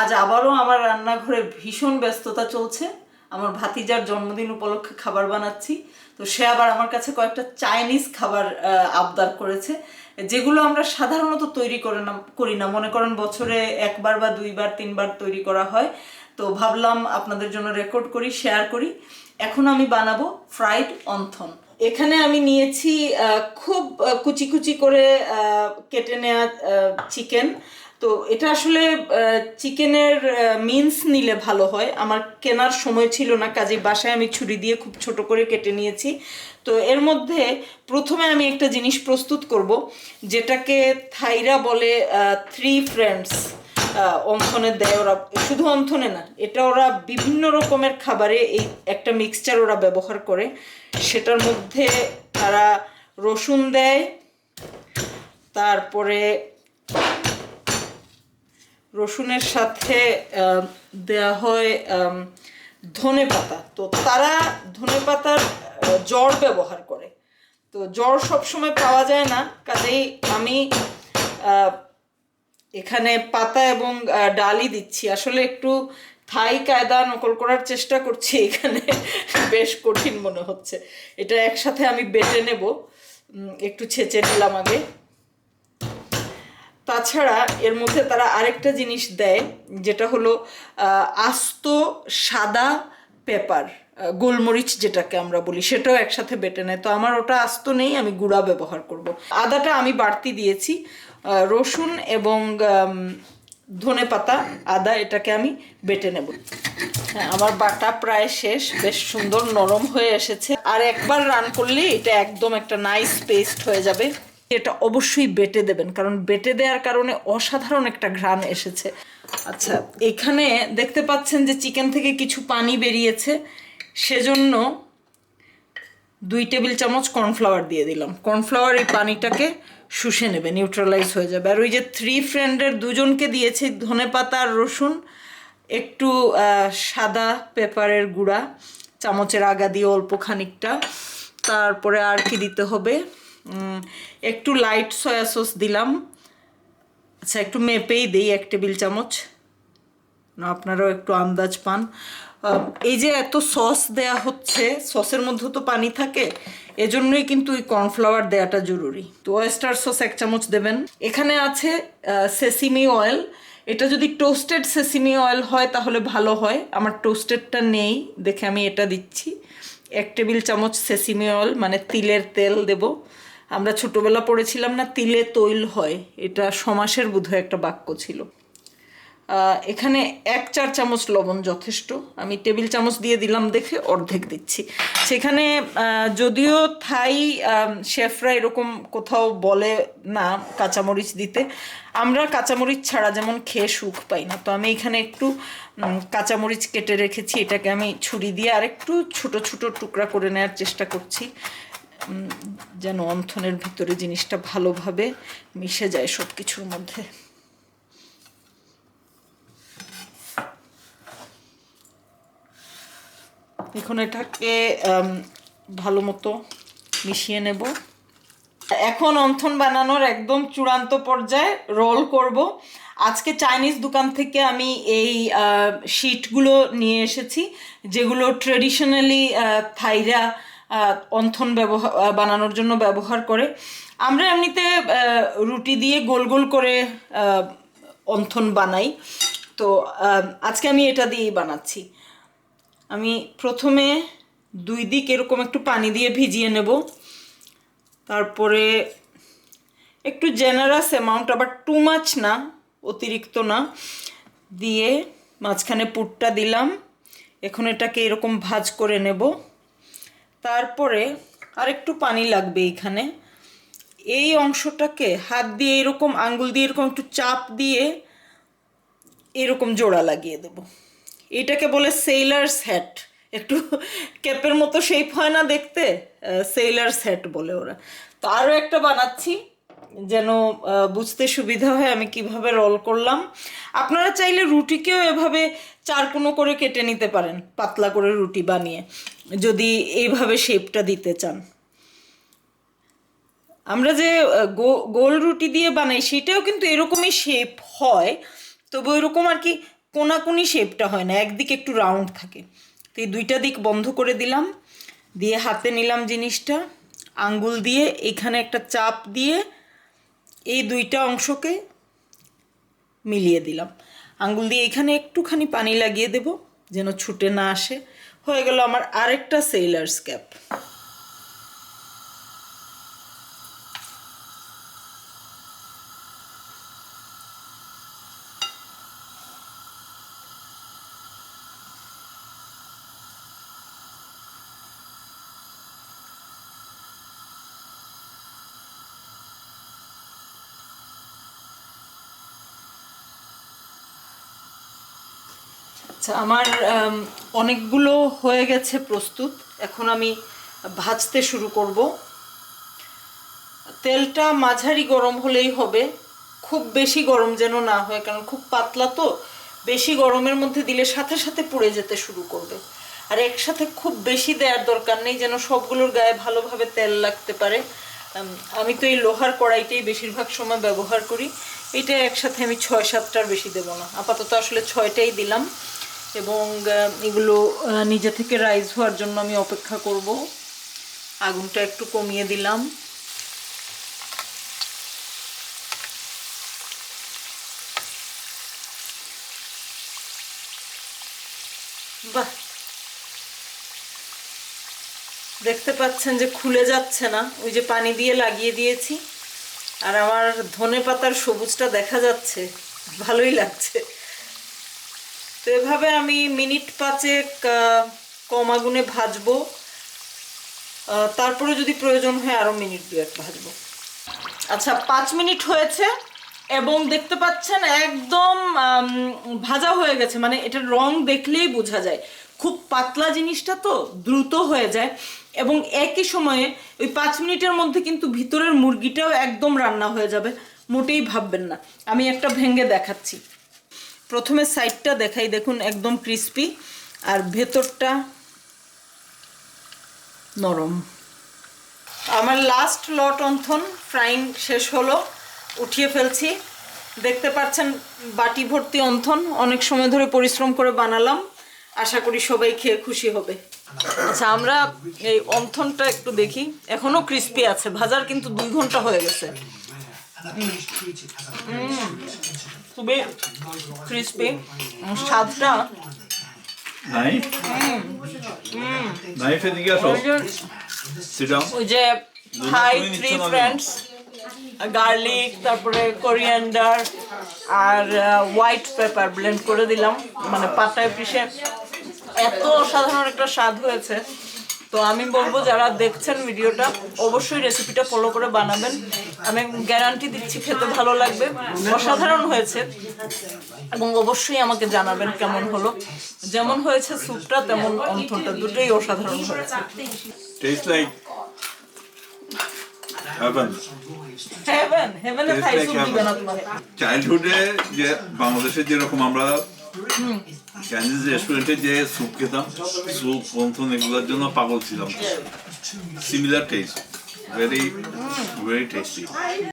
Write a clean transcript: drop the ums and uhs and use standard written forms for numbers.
আজ আবারও আমার রান্নাঘরে ভীষণ ব্যস্ততা চলছে। আমার ভাতিজার জন্মদিন উপলক্ষে খাবার বানাচ্ছি। তো সে আবার আমার কাছে কয়েকটা চাইনিজ খাবার আবদার করেছে, যেগুলো আমরা সাধারণত তৈরি করি না। মনে করেন বছরে একবার বা দুইবার তিনবার তৈরি করা হয়। তো ভাবলাম আপনাদের জন্য রেকর্ড করি, শেয়ার করি। এখন আমি বানাবো ফ্রাইড অন্থন। এখানে আমি নিয়েছি খুব কুচি কুচি করে কেটে নেওয়া চিকেন। তো এটা আসলে চিকেনের মিন্স নিলে ভালো হয়। আমার কেনার সময় ছিল না, কাজেই বাসায় আমি ছুরি দিয়ে খুব ছোট করে কেটে নিয়েছি। তো এর মধ্যে প্রথমে আমি একটা জিনিস প্রস্তুত করব, যেটাকে থাইরা বলে থ্রি ফ্রেন্ডস। অন্থনে দেয় ওরা, শুধু অন্থনে না, এটা ওরা বিভিন্ন রকমের খাবারে এই একটা মিক্সচার ওরা ব্যবহার করে। সেটার মধ্যে তারা রসুন দেয়, তারপরে রসুনের সাথে দেয়া হয় ধনে পাতা। তো তারা ধনে পাতার জড় ব্যবহার করে। তো জড় সবসময় পাওয়া যায় না, কাজেই আমি এখানে পাতা এবং ডালই দিচ্ছি। আসলে একটু থাই কায়দা নকল করার চেষ্টা করছি, এখানে বেশ কঠিন মনে হচ্ছে। এটা একসাথে আমি বেটে নেব, একটু ছেঁচে নিলাম আগে। তাছাড়া এর মধ্যে তারা আরেকটা জিনিস দেয়, যেটা হলো আস্ত সাদা পেপার, গোলমরিচ যেটাকে আমরা বলি, সেটাও একসাথে বেটে নেয়। তো আমার ওটা আস্ত নেই, আমি গুঁড়া ব্যবহার করব। আদাটা আমি বাড়তি দিয়েছি। রসুন এবং ধনে পাতা, আদা, এটাকে আমি বেটে নেব। হ্যাঁ, আমার বাটা প্রায় শেষ, বেশ সুন্দর নরম হয়ে এসেছে। আর একবার রান করলে এটা একদম একটা নাইস পেস্ট হয়ে যাবে। এটা অবশ্যই বেটে দেবেন, কারণ বেটে দেওয়ার কারণে অসাধারণ একটা ঘ্রাণ এসেছে। আচ্ছা, এখানে দেখতে পাচ্ছেন যে চিকেন থেকে কিছু পানি বেরিয়েছে, সেজন্য 2 টেবিল চামচ কর্নফ্লাওয়ার দিয়ে দিলাম। কর্নফ্লাওয়ার এই পানিটাকে শুষে নেবে, নিউট্রালাইজ হয়ে যাবে। আর ওই যে থ্রি ফ্রেন্ডের দুজনকে দিয়েছি ধনে পাতা আর রসুন, একটু সাদা পেপারের গুঁড়া চামচের আগা দিয়ে অল্প খানিকটা। তারপরে আর কি দিতে হবে, একটু লাইট সয়া সস দিলাম। আচ্ছা, একটু মেপেই দিই, 1 টেবিল চামচ, না আপনারাও একটু আন্দাজ পান। এই যে এত সস দেয়া হচ্ছে, সসের মধ্যে তো পানি থাকে, এজন্যই কিন্তু এই কর্নফ্লাওয়ার দেওয়াটা জরুরি। তো ওয়েস্টার সস 1 চামচ দেবেন। এখানে আছে সেসিমি অয়েল। এটা যদি টোস্টেড সেসিমি অয়েল হয় তাহলে ভালো হয়, আমার টোস্টেডটা নেই দেখে আমি এটা দিচ্ছি। 1 টেবিল চামচ সেসিমি অয়েল, মানে তিলের তেল দেব। আমরা ছোটবেলা পড়েছিলাম না, তিলে তৈল হয়, এটা সমাসের বোধহয় একটা বাক্য ছিল। এখানে 1/4 চামচ লবণ যথেষ্ট, আমি টেবিল চামচ দিয়ে দিলাম দেখে অর্ধেক দিচ্ছি। সেখানে যদিও থাই শেফরা এরকম কোথাও বলে না কাঁচামরিচ দিতে, আমরা কাঁচামরিচ ছাড়া যেমন খেয়ে সুখ পাই না। তো আমি এখানে একটু কাঁচামরিচ কেটে রেখেছি, এটাকে আমি ছুরি দিয়ে আরেকটু ছোট ছোট টুকরা করে নেওয়ার চেষ্টা করছি, যেন অন্থনের ভিতরে জিনিসটা ভালোভাবে মিশে যায় সব কিছুর মধ্যে। এখন এটাকে ভালো মতো মিশিয়ে নেব। এখন অন্থন বানানোর একদম চূড়ান্ত পর্যায়ে রোল করব। আজকে চাইনিজ দোকান থেকে আমি এই শিটগুলো নিয়ে এসেছি, যেগুলো ট্রেডিশনালি থাইরা অন্থন বানানোর জন্য ব্যবহার করে। আমরা এমনিতে রুটি দিয়ে গোল গোল করে অন্থন বানাই, তো আজকে আমি এটা দিয়েই বানাচ্ছি। আমি প্রথমে 2 দিক এরকম একটু পানি দিয়ে ভিজিয়ে নেব, তারপরে একটু জেনারাস অ্যামাউন্ট, আবার টু মাচ না, অতিরিক্ত না, দিয়ে মাঝখানে পুরটা দিলাম। এখন এটাকে এরকম ভাজ করে নেব। তারপরে আর একটু পানি লাগবে এখানে। এই অংশটাকে হাত দিয়ে এরকম, আঙ্গুল দিয়ে এরকম একটু চাপ দিয়ে এরকম জোড়া লাগিয়ে দেব। এটাকে বলে সেইলার্স হ্যাট। একটু ক্যাপের মতো শেপ হয় না দেখতে, সেইলার্স হ্যাট বলে ওরা। তো আরও একটা বানাচ্ছি যেন বুঝতে সুবিধা হয় আমি কিভাবে রোল করলাম। আপনারা চাইলে রুটিকেও এভাবে 4 কোণো করে কেটে নিতে পারেন, পাতলা করে রুটি বানিয়ে, যদি এইভাবে শেপটা দিতে চান। আমরা যে গোল রুটি দিয়ে বানাই সেটাও কিন্তু এরকমই শেপ হয়, তবে ওইরকম আর কি কোনাকুনি শেপটা হয় না, একদিকে একটু রাউন্ড থাকে। তো এই দুইটা দিক বন্ধ করে দিলাম, দিয়ে হাতে নিলাম জিনিসটা, আঙ্গুল দিয়ে এখানে একটা চাপ দিয়ে এই দুইটা অংশকে মিলিয়ে দিলাম। আঙ্গুল দিয়ে এখানে একটুখানি পানি লাগিয়ে দেব যেন ছুটে না আসে। হয়ে গেল আমার আরেকটা সেলার্স ক্যাপ। আচ্ছা, আমার অনেকগুলো হয়ে গেছে প্রস্তুত। এখন আমি ভাজতে শুরু করব। তেলটা মাঝারি গরম হলেই হবে, খুব বেশি গরম যেন না হয়, কারণ খুব পাতলা তো, বেশি গরমের মধ্যে দিলে সাথে সাথে পুড়ে যেতে শুরু করবে। আর একসাথে খুব বেশি দেওয়ার দরকার নেই, যেন সবগুলোর গায়ে ভালোভাবে তেল লাগতে পারে। আমি তো এই লোহার কড়াইটাই বেশিরভাগ সময় ব্যবহার করি। এটা একসাথে আমি 6-7টার বেশি দেব না, আপাতত আসলে 6টাই দিলাম। এবং এগুলো নিজে থেকে রাইজ হওয়ার জন্য আমি অপেক্ষা করব। আগুনটা একটু কমিয়ে দিলাম। বাহ, দেখতে পাচ্ছেন যে খুলে যাচ্ছে না, ওই যে পানি দিয়ে লাগিয়ে দিয়েছি। আর আমার ধনেপাতার সবুজটা দেখা যাচ্ছে, ভালোই লাগছে। তো এভাবে আমি মিনিট 5 কম আগুনে ভাজবো, তারপরে যদি প্রয়োজন হয় আরও মিনিট 2 ভাজবো। আচ্ছা, 5 মিনিট হয়েছে এবং দেখতে পাচ্ছেন একদম ভাজা হয়ে গেছে। মানে এটার রং দেখলেই বোঝা যায়। খুব পাতলা জিনিসটা তো দ্রুত হয়ে যায়, এবং একই সময়ে ওই 5 মিনিটের মধ্যে কিন্তু ভিতরের মুরগিটাও একদম রান্না হয়ে যাবে, মোটেই ভাববেন না। আমি একটা ভেঙে দেখাচ্ছি। প্রথমে সাইডটা দেখাই, দেখুন একদম ক্রিস্পি, আর ভেতরটা নরম। আমার লাস্ট লট অন্থন ফ্রাইং শেষ হলো, উঠিয়ে ফেলছি। দেখতে পাচ্ছেন বাটি ভর্তি অন্থন, অনেক সময় ধরে পরিশ্রম করে বানালাম, আশা করি সবাই খেয়ে খুশি হবে। আচ্ছা, আমরা এই অন্থনটা একটু দেখি, এখনো ক্রিস্পি আছে, ভাজার কিন্তু 2 ঘন্টা হয়ে গেছে। খুবই ক্রিস্পি, স্বাদটা ওই যে থাই 3 ফ্রেন্ডস, গার্লিক, তারপরে কোরিয়ান্ডার আর হোয়াইট পেপার ব্লেন্ড করে দিলাম, মানে পাতায় পিষে। এত অসাধারণ একটা স্বাদ হয়েছে। তো আমি বলবো যারা দেখছেন ভিডিওটা অবশ্যই রেসিপিটা ফলো করে বানাবেন, আমি গ্যারান্টি দিচ্ছি খেতে ভালো লাগবে, অসাধারণ হয়েছে। এবং অবশ্যই আমাকে জানাবেন কেমন হলো। যেমন হয়েছে স্যুপটা তেমন অন্থনটা, দুটোই অসাধারণ হয়েছে। Tastes like heaven. হেভেনে থাই স্যুপ দিবে না তোমাকে। চাইল্ডহুডে যে বাংলাদেশে যেরকম আমরা চাইনিজ রেস্টুরেন্টে যে স্যুপ খেতাম, স্যুপ অন্থন এগুলোর জন্য পাগল ছিলাম। Similar test, very very tasty.